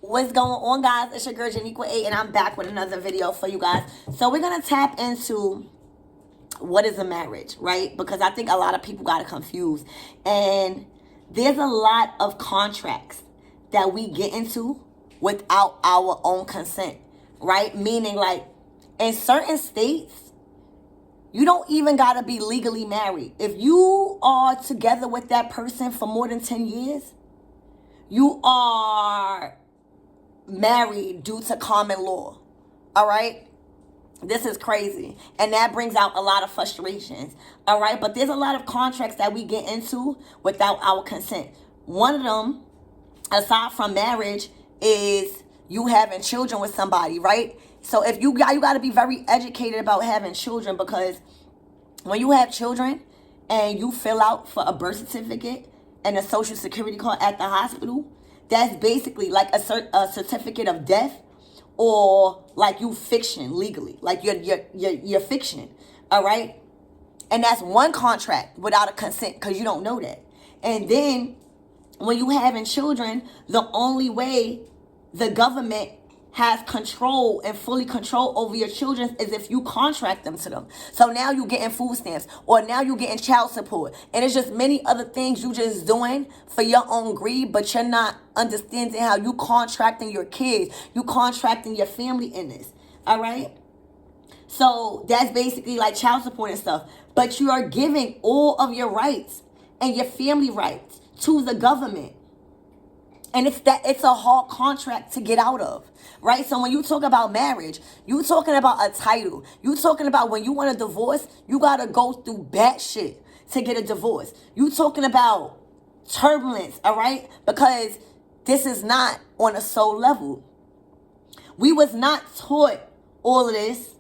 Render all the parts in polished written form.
What's going on, guys? It's your girl Janiqua 8, and I'm back with another video for you guys. So we're gonna tap into what is a marriage, right? Because I think a lot of people got it confused, and there's a lot of contracts that we get into without our own consent, right? Meaning, like, in certain states, you don't even gotta be legally married. If you are together with that person for more than 10 years, you are married due to common law. All right? This is crazy. And that brings out a lot of frustrations. All right? But there's a lot of contracts that we get into without our consent. One of them, aside from marriage, is you having children with somebody, right? So if you got to be very educated about having children, because when you have children and you fill out for a birth certificate and a social security card at the hospital, that's basically like a certificate of death, or like you fiction legally, like you're fiction, all right? And that's one contract without a consent, because you don't know that. And then when you having children, the only way the government has control and fully control over your children is if you contract them to them. So now you getting food stamps, or now you getting child support, and it's just many other things you just doing for your own greed, but you're not understanding how you contracting your kids, you contracting your family in this. All right? So that's basically like child support and stuff. But you are giving all of your rights and your family rights to the government. And it's a hard contract to get out of, right? So when you talk about marriage, you talking about a title. You talking about when you want a divorce, you got to go through bad shit to get a divorce. You talking about turbulence, all right? Because this is not on a soul level. We was not taught all of this.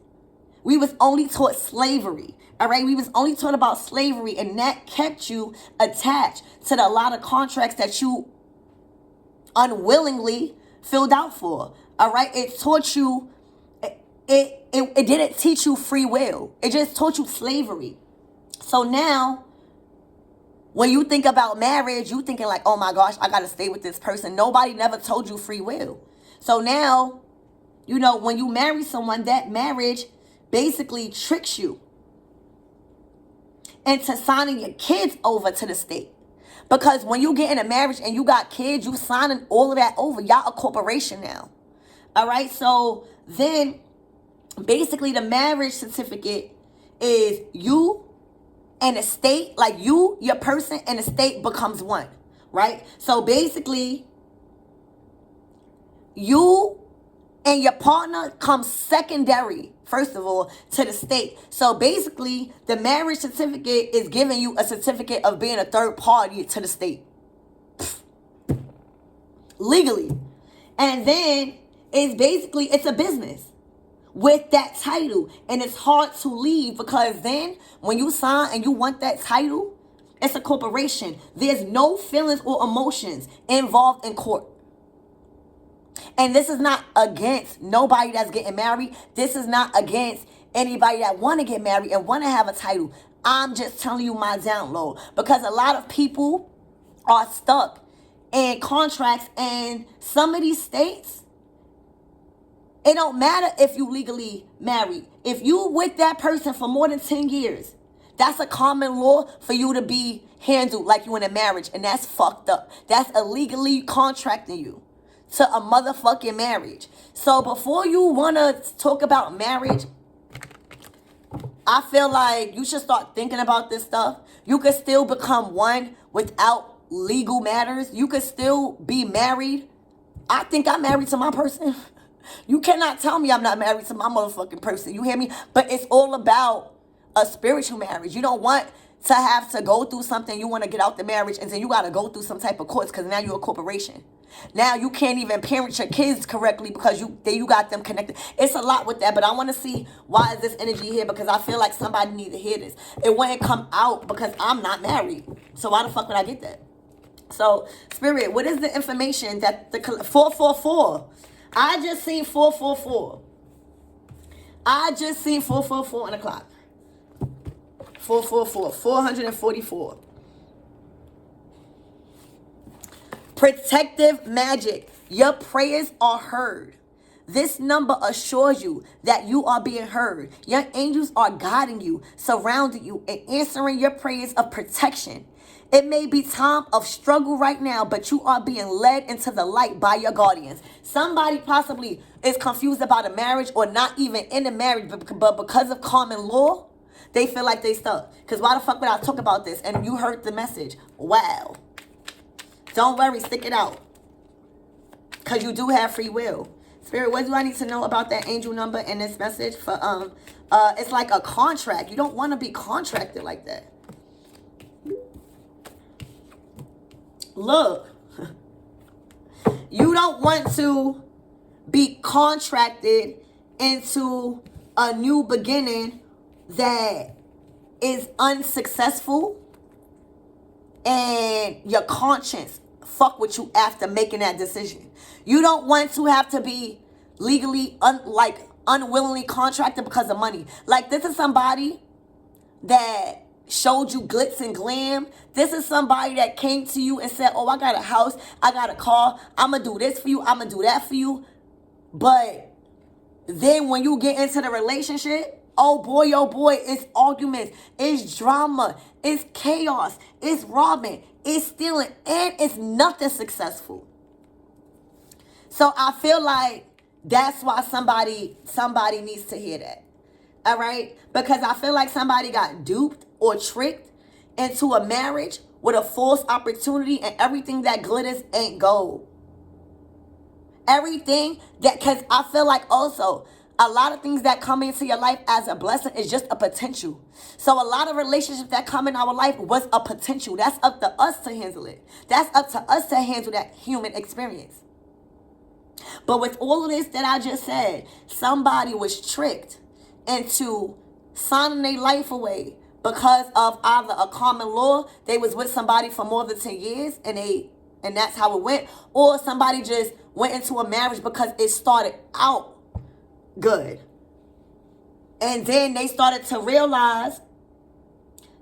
We was only taught slavery. All right, we was only taught about slavery, and that kept you attached to a lot of contracts that you unwillingly filled out for. All right, it taught you, it didn't teach you free will. It just taught you slavery. So now when you think about marriage, you thinking like, oh my gosh, I gotta stay with this person. Nobody never told you free will. So now, you know, when you marry someone, that marriage basically tricks you into signing your kids over to the state. Because when you get in a marriage and you got kids, you signing all of that over. Y'all a corporation now. All right? So then basically the marriage certificate is you and the state, like you, your person, and the state becomes one. Right? So basically you and your partner comes secondary, first of all, to the state. So basically, the marriage certificate is giving you a certificate of being a third party to the state. Legally. And then it's a business with that title. And it's hard to leave, because then when you sign and you want that title, it's a corporation. There's no feelings or emotions involved in court. And this is not against nobody that's getting married. This is not against anybody that want to get married and want to have a title. I'm just telling you my download, because a lot of people are stuck in contracts, and some of these states, it don't matter if you legally married. If you with that person for more than 10 years, that's a common law for you to be handled like you in a marriage, and that's fucked up. That's illegally contracting you to a motherfucking marriage. So before you want to talk about marriage, I feel like you should start thinking about this stuff. You could still become one without legal matters. You could still be married. I think I'm married to my person. You cannot tell me I'm not married to my motherfucking person. You hear me? But it's all about a spiritual marriage. You don't want to have to go through something. You want to get out the marriage, and then you got to go through some type of courts, because now you're a corporation. Now you can't even parent your kids correctly because you got them connected. It's a lot with that, but I want to see why is this energy here, because I feel like somebody needs to hear this. It wouldn't come out because I'm not married. So why the fuck would I get that? So, Spirit, what is the information that the 444? I just seen 444. I just seen 444 on the clock. 444. 444. Protective magic. Your prayers are heard. This number assures you that you are being heard. Your angels are guiding you, surrounding you, and answering your prayers of protection. It may be time of struggle right now, but you are being led into the light by your guardians. Somebody possibly is confused about a marriage or not even in a marriage, but because of common law, they feel like they stuck. Because why the fuck would I talk about this? And you heard the message. Wow. Don't worry, stick it out. Because you do have free will. Spirit, what do I need to know about that angel number in this message? For it's like a contract. You don't want to be contracted like that. Look. You don't want to be contracted into a new beginning that is unsuccessful and your conscience fuck with you after making that decision. You don't want to have to be legally unwillingly contracted because of money. Like, this is somebody that showed you glitz and glam. This is somebody that came to you and said, oh, I got a house, I got a car, I'm gonna do this for you, I'm gonna do that for you. But then when you get into the relationship, oh boy, it's arguments, it's drama, it's chaos, it's robbing, it's stealing, and it's nothing successful. So I feel like that's why somebody needs to hear that. All right? Because I feel like somebody got duped or tricked into a marriage with a false opportunity, and everything that glitters ain't gold. Everything that, because I feel like also a lot of things that come into your life as a blessing is just a potential. So a lot of relationships that come in our life was a potential. That's up to us to handle it. That's up to us to handle that human experience. But with all of this that I just said, somebody was tricked into signing their life away because of either a common law, they was with somebody for more than 10 years and that's how it went, or somebody just went into a marriage because it started out good. And then they started to realize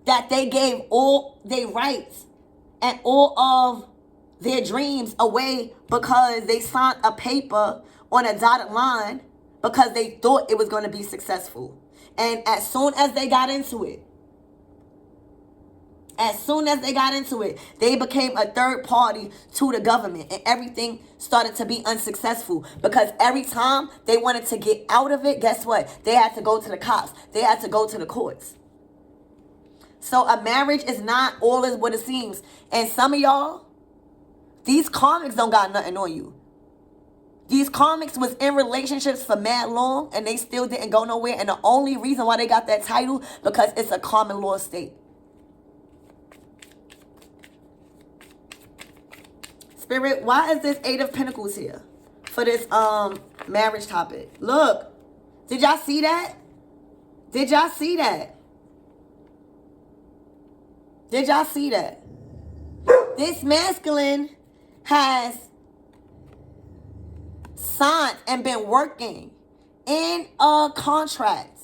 that they gave all their rights and all of their dreams away because they signed a paper on a dotted line because they thought it was going to be successful. And as soon as they got into it, they became a third party to the government, and everything started to be unsuccessful because every time they wanted to get out of it, guess what? They had to go to the cops. They had to go to the courts. So a marriage is not all is what it seems. And some of y'all, these karmics don't got nothing on you. These karmics was in relationships for mad long and they still didn't go nowhere. And the only reason why they got that title, because it's a common law state. Spirit, why is this 8 of Pentacles here for this marriage topic? Look, did y'all see that? Did y'all see that? Did y'all see that? This masculine has signed and been working in a contract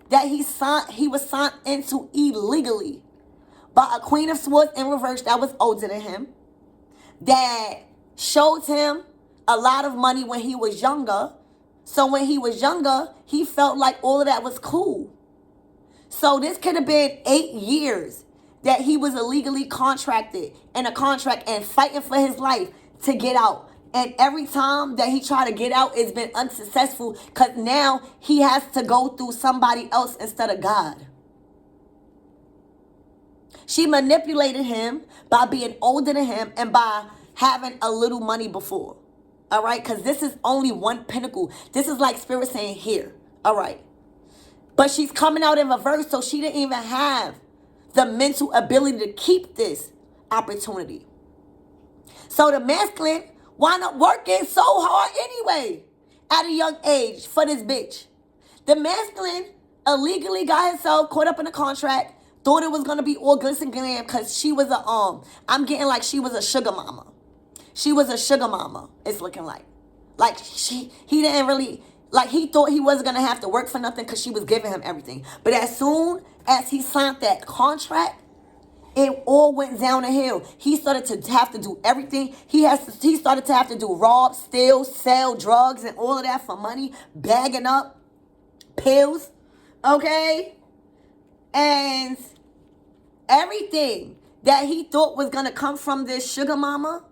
that he was signed into illegally by a Queen of Swords in reverse that was older than him, that showed him a lot of money when he was younger. So when he was younger, he felt like all of that was cool. So this could have been 8 years that he was illegally contracted in a contract and fighting for his life to get out. And every time that he tried to get out, it's been unsuccessful because now he has to go through somebody else instead of God. She manipulated him by being older than him and by having a little money before. All right? Because this is only one pinnacle. This is like Spirit saying here. All right. But she's coming out in reverse, so she didn't even have the mental ability to keep this opportunity. So the masculine wound up working so hard anyway at a young age for this bitch. The masculine illegally got himself caught up in a contract, thought it was going to be all glitz and glam because she was I'm getting like she was a sugar mama. She was a sugar mama, it's looking like. Like he didn't really, like he thought he wasn't going to have to work for nothing because she was giving him everything. But as soon as he signed that contract, it all went down the hill. He started to have to do everything. He started to have to do rob, steal, sell drugs and all of that for money, bagging up pills, okay? And everything that he thought was going to come from this sugar mama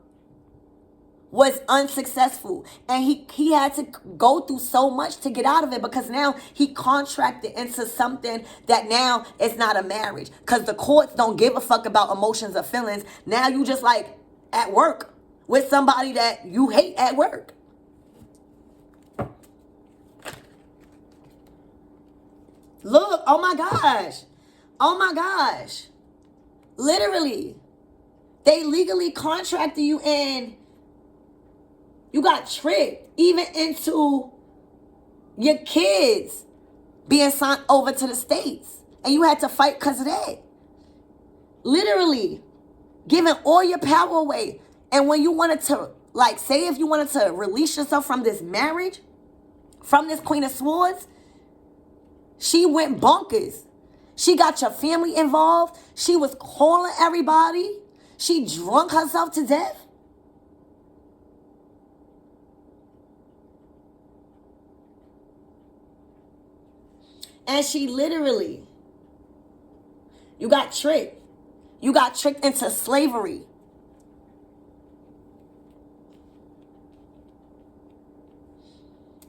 was unsuccessful. And he had to go through so much to get out of it, because now he contracted into something that now it's not a marriage. Because the courts don't give a fuck about emotions or feelings. Now you just like at work with somebody that you hate at work. Look, oh my gosh. Oh my gosh. Literally. They legally contracted you and you got tricked even into your kids being signed over to the States. And you had to fight because of that. Literally. Giving all your power away. And when you wanted to, like, say if you wanted to release yourself from this marriage, from this Queen of Swords, she went bonkers. She got your family involved. She was calling everybody. She drunk herself to death. And she literally, you got tricked. You got tricked into slavery.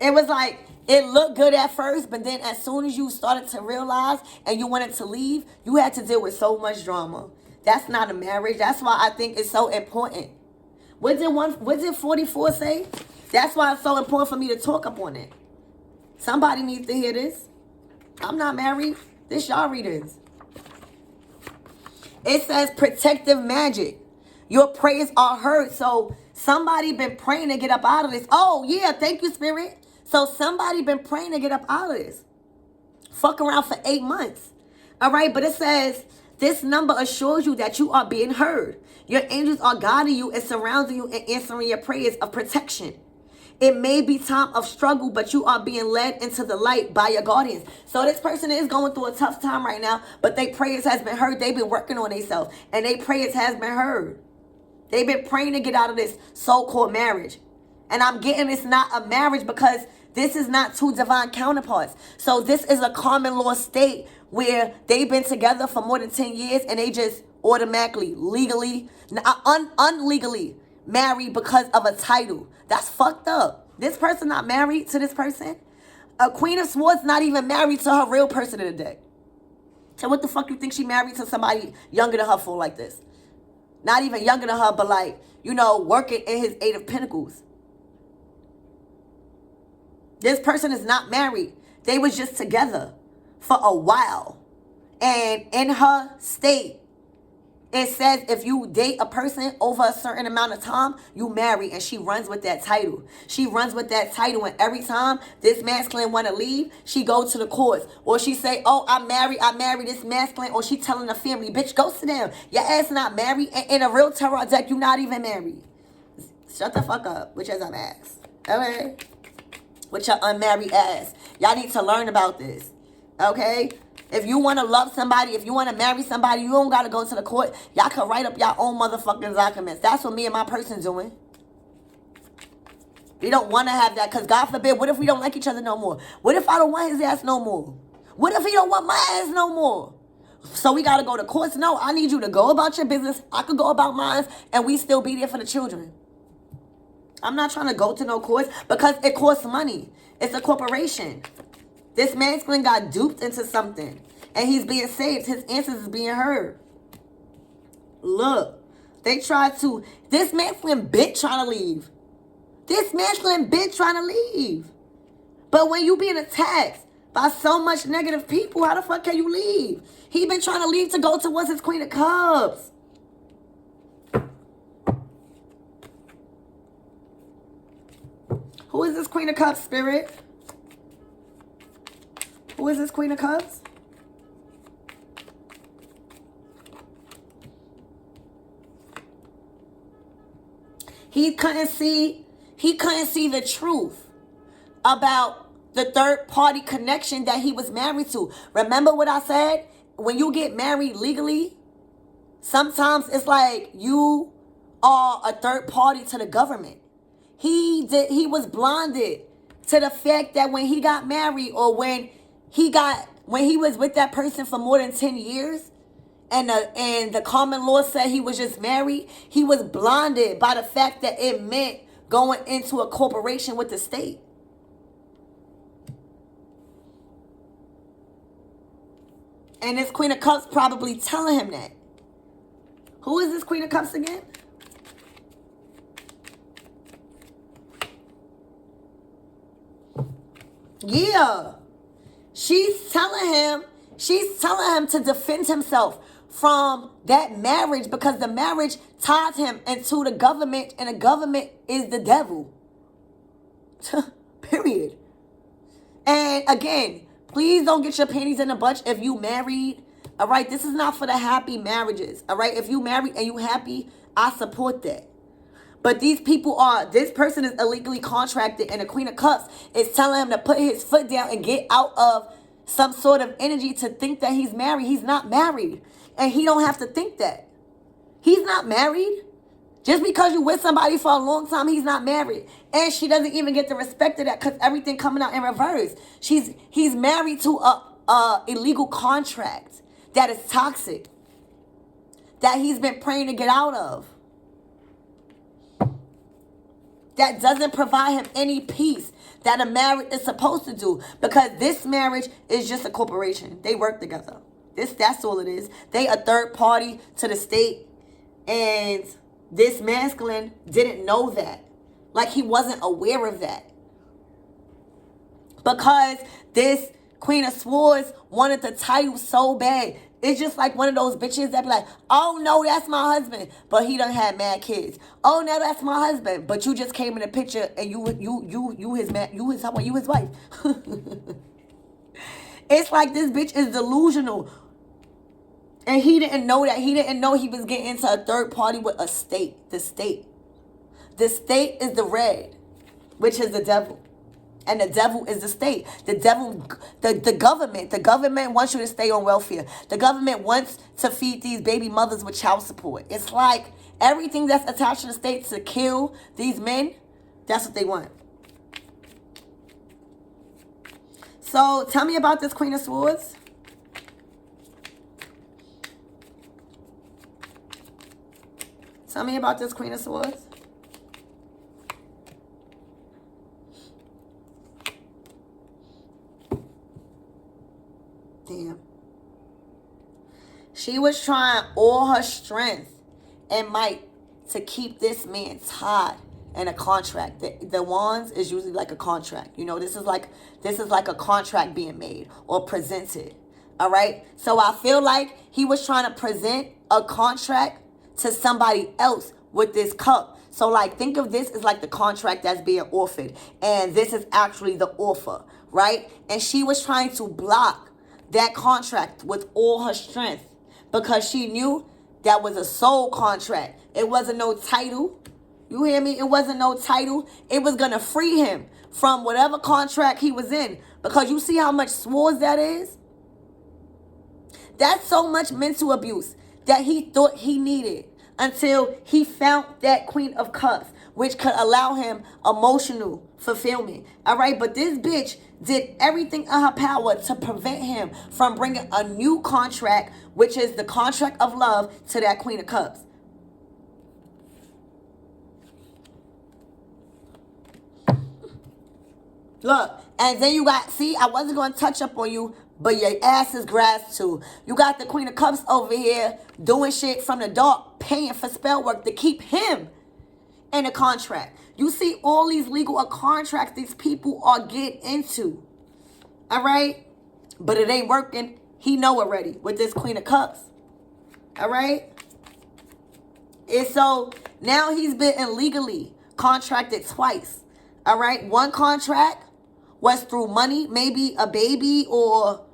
It was like, it looked good at first, but then as soon as you started to realize and you wanted to leave, you had to deal with so much drama. That's not a marriage. That's why I think it's so important. What did 44 say? That's why it's so important for me to talk up on it. Somebody needs to hear this. I'm not married. This y'all readings. It says protective magic. Your prayers are heard. So somebody been praying to get up out of this. Oh, yeah. Thank you, Spirit. So somebody been praying to get up out of this. Fuck around for 8 months. All right. But it says this number assures you that you are being heard. Your angels are guiding you and surrounding you and answering your prayers of protection. It may be time of struggle, but you are being led into the light by your guardians. So this person is going through a tough time right now, but their prayers has been heard. They've been working on themselves, and their prayers has been heard. They've been praying to get out of this so-called marriage. And I'm getting it's not a marriage because this is not two divine counterparts. So this is a common law state where they've been together for more than 10 years and they just automatically, legally, unlegally married because of a title. That's fucked up. This person not married to this person. A Queen of Swords not even married to her real person in the deck. So what the fuck you think she married to somebody younger than her for like this? Not even younger than her, but like, you know, working in his 8 of Pentacles. This person is not married. They was just together for a while. And in her state, it says if you date a person over a certain amount of time, you marry, and she runs with that title. She runs with that title, and every time this masculine want to leave, she go to the courts. Or she say, oh, I married this masculine. Or she telling the family, bitch, go sit down. Your ass not married. And in a real tarot deck, you not even married. Shut the fuck up with your dumb ass. Okay? With your unmarried ass. Y'all need to learn about this. Okay? If you want to love somebody, if you want to marry somebody, you don't got to go to the court. Y'all can write up your own motherfucking documents. That's what me and my person doing. We don't want to have that because God forbid, what if we don't like each other no more? What if I don't want his ass no more? What if he don't want my ass no more? So we got to go to courts? No, I need you to go about your business. I could go about mine and we still be there for the children. I'm not trying to go to no courts because it costs money. It's a corporation. This masculine got duped into something. And he's being saved. His answers is being heard. Look. They tried to. This masculine bitch trying to leave. This masculine bitch trying to leave. But when you being attacked by so much negative people, how the fuck can you leave? He been trying to leave to go towards his Queen of Cups. Who is this Queen of Cups, Spirit? Who is this Queen of Cups? He couldn't see the truth about the third party connection that he was married to. Remember what I said? When you get married legally, Sometimes it's like you are a third party to the government. He was blinded to the fact that when he got married, or when he was with that person for more than 10 years, and the common law said he was just married, he was blinded by the fact that it meant going into a corporation with the state. And this Queen of Cups probably telling him that. Who is this Queen of Cups again? Yeah. She's telling him to defend himself from that marriage, because the marriage ties him into the government, and the government is the devil. Period. And again, please don't get your panties in a bunch if you married. All right, this is not for the happy marriages. All right, if you married and you happy, I support that. But these people this person is illegally contracted, and the Queen of Cups is telling him to put his foot down and get out of some sort of energy to think that he's married. He's not married. And he don't have to think that. He's not married. Just because you're with somebody for a long time, he's not married. And she doesn't even get the respect of that, because everything coming out in reverse. He's married to a illegal contract that is toxic, that he's been praying to get out of, that doesn't provide him any peace that a marriage is supposed to do, because this marriage is just a corporation. They work together. That's all it is. They a third party to the state, and this masculine didn't know that. Like, he wasn't aware of that. Because this Queen of Swords wanted the title so bad. It's just like one of those bitches that be like, oh no, that's my husband, but he done had mad kids. Oh no, that's my husband, but you just came in the picture and you his wife. It's like this bitch is delusional. And he didn't know that. He didn't know he was getting into a third party with a state. The state. The state is the red, which is the devil. And the devil is the state. The devil, the government. The government wants you to stay on welfare. The government wants to feed these baby mothers with child support. It's like everything that's attached to the state to kill these men, that's what they want. So tell me about this Queen of Swords. Tell me about this Queen of Swords. Damn. She was trying all her strength and might to keep this man tied in a contract. The wands is usually like a contract. You know, this is like a contract being made or presented. All right. So I feel like he was trying to present a contract to somebody else with this cup. So like, think of this as like the contract that's being offered, and this is actually the offer, right? And she was trying to block that contract with all her strength, because she knew that was a soul contract. It wasn't no title. You hear me? It wasn't no title. It was going to free him from whatever contract he was in, because you see how much swords that is? That's so much mental abuse that he thought he needed, until he found that Queen of Cups, which could allow him emotional fulfillment. All right, but this bitch did everything in her power to prevent him from bringing a new contract, which is the contract of love, to that Queen of Cups. Look, and then you got, see, I wasn't going to touch up on you, but your ass is grass too. You got the Queen of Cups over here doing shit from the dark, paying for spell work to keep him in a contract. You see all these legal contracts these people are getting into. All right? But it ain't working. He know already with this Queen of Cups. All right? And so now he's been illegally contracted twice. All right? One contract was through money, maybe a baby or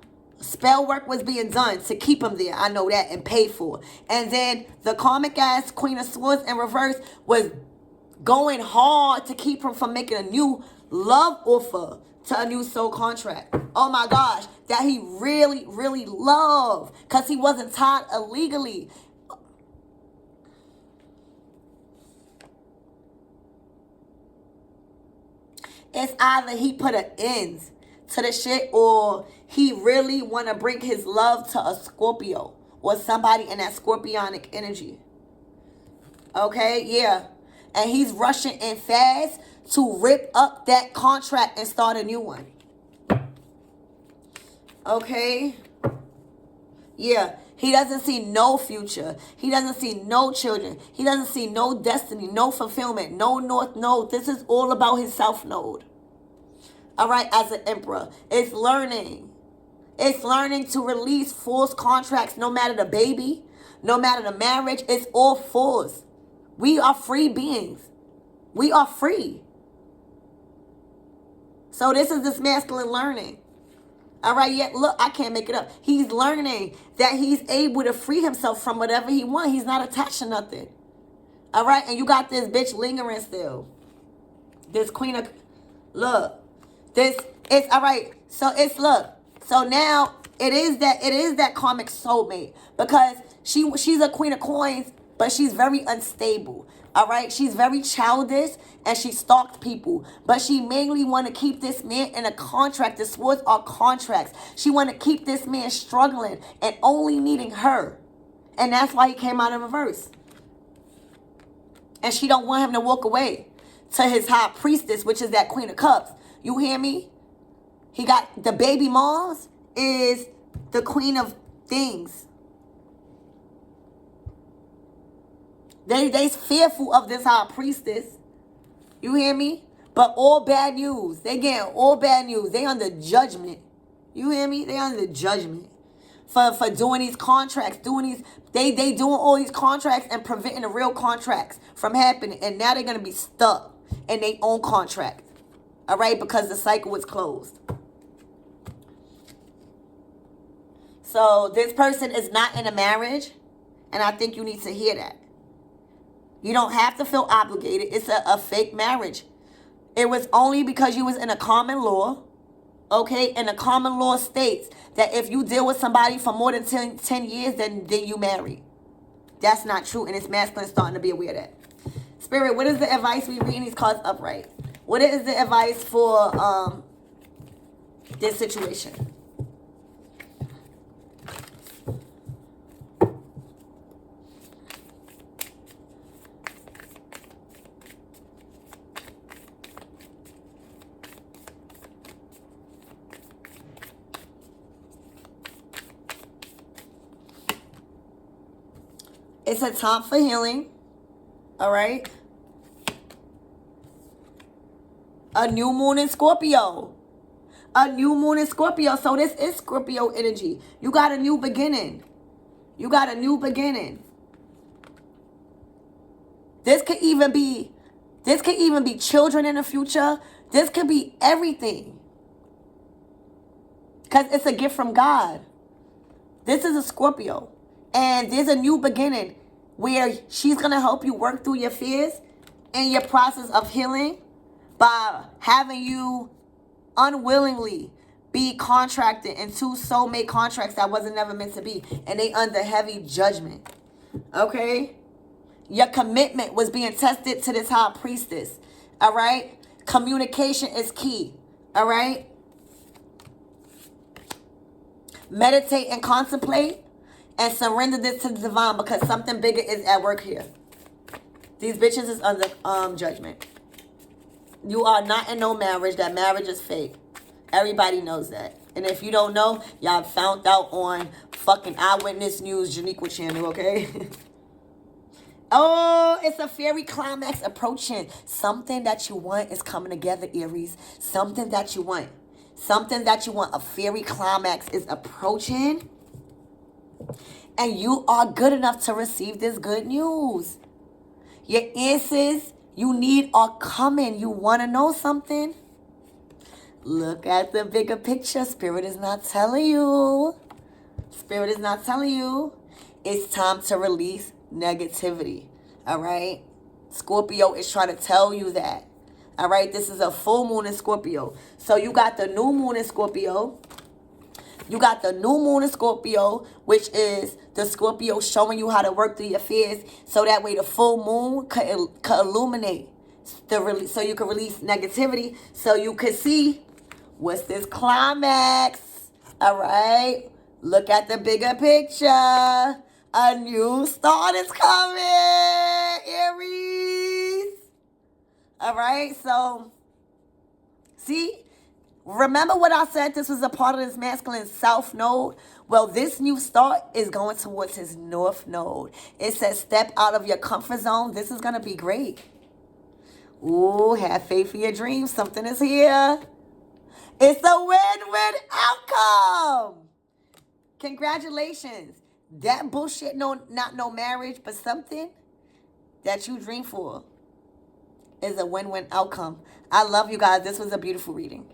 spell work was being done to keep him there. I know that, and paid for. And then the karmic ass Queen of Swords in reverse was going hard to keep him from making a new love offer to a new soul contract. Oh my gosh, that he really, really loved, because he wasn't tied illegally. It's either he put an end to the shit or he really want to bring his love to a Scorpio or somebody in that scorpionic energy. Okay, yeah. And he's rushing in fast to rip up that contract and start a new one. Okay? Yeah. He doesn't see no future. He doesn't see no children. He doesn't see no destiny, no fulfillment, no north node. This is all about his south node. All right, as an emperor. It's learning. It's learning to release false contracts, no matter the baby, no matter the marriage. It's all false. We are free beings. We are free. So this is this masculine learning. All right, yet look, I can't make it up. He's learning that he's able to free himself from whatever he wants. He's not attached to nothing. All right, and you got this bitch lingering still. This queen of, look, this, it's, all right, so it's, look, so now it is that karmic soulmate because she's a queen of coins, but she's very unstable. All right, she's very childish and she stalks people, but she mainly want to keep this man in a contract. The swords are contracts. She want to keep this man struggling and only needing her, and that's why he came out in reverse. And she don't want him to walk away to his high priestess, which is that queen of cups. You hear me? He got the baby Mars is the queen of things. They fearful of this high priestess. You hear me? But all bad news. They getting all bad news. They under judgment. You hear me? They under judgment. For doing these contracts. They doing all these contracts and preventing the real contracts from happening. And now they're going to be stuck in their own contract. All right? Because the cycle is closed. So this person is not in a marriage. And I think you need to hear that. You don't have to feel obligated. It's a fake marriage. It was only because you was in a common law. Okay? And the common law states that if you deal with somebody for more than 10 years, then you marry. That's not true. And it's masculine starting to be aware of that. Spirit, what is the advice? We reading these cards upright. What is the advice for this situation? It's a time for healing. All right. A new moon in Scorpio. A new moon in Scorpio. So this is Scorpio energy. You got a new beginning. You got a new beginning. This could even be children in the future. This could be everything. Because it's a gift from God. This is a Scorpio. And there's a new beginning where she's going to help you work through your fears and your process of healing by having you unwillingly be contracted into soulmate contracts that wasn't never meant to be. And they under heavy judgment. Okay? Your commitment was being tested to this high priestess. All right? Communication is key. All right? Meditate and contemplate. And surrender this to the divine because something bigger is at work here. These bitches is under judgment. You are not in no marriage. That marriage is fake. Everybody knows that. And if you don't know, y'all found out on fucking Eyewitness News, Janiqua channel, okay? Oh, it's a fairy climax approaching. Something that you want is coming together, Aries. Something that you want. Something that you want. A fairy climax is approaching. And you are good enough to receive this good news. Your answers you need are coming. You want to know something? Look at the bigger picture. Spirit is not telling you. Spirit is not telling you. It's time to release negativity. All right? Scorpio is trying to tell you that. All right? This is a full moon in Scorpio. So you got the new moon in Scorpio. You got the new moon in Scorpio, which is the Scorpio showing you how to work through your fears so that way the full moon could illuminate so you can release negativity, so you can see what's this climax. All right, look at the bigger picture. A new start is coming, Aries. All right, so see, remember what I said? This was a part of this masculine south node. Well, this new start is going towards his north node. It says step out of your comfort zone. This is going to be great. Ooh, have faith in your dreams. Something is here. It's a win-win outcome. Congratulations. That bullshit, not no marriage, but something that you dream for is a win-win outcome. I love you guys. This was a beautiful reading.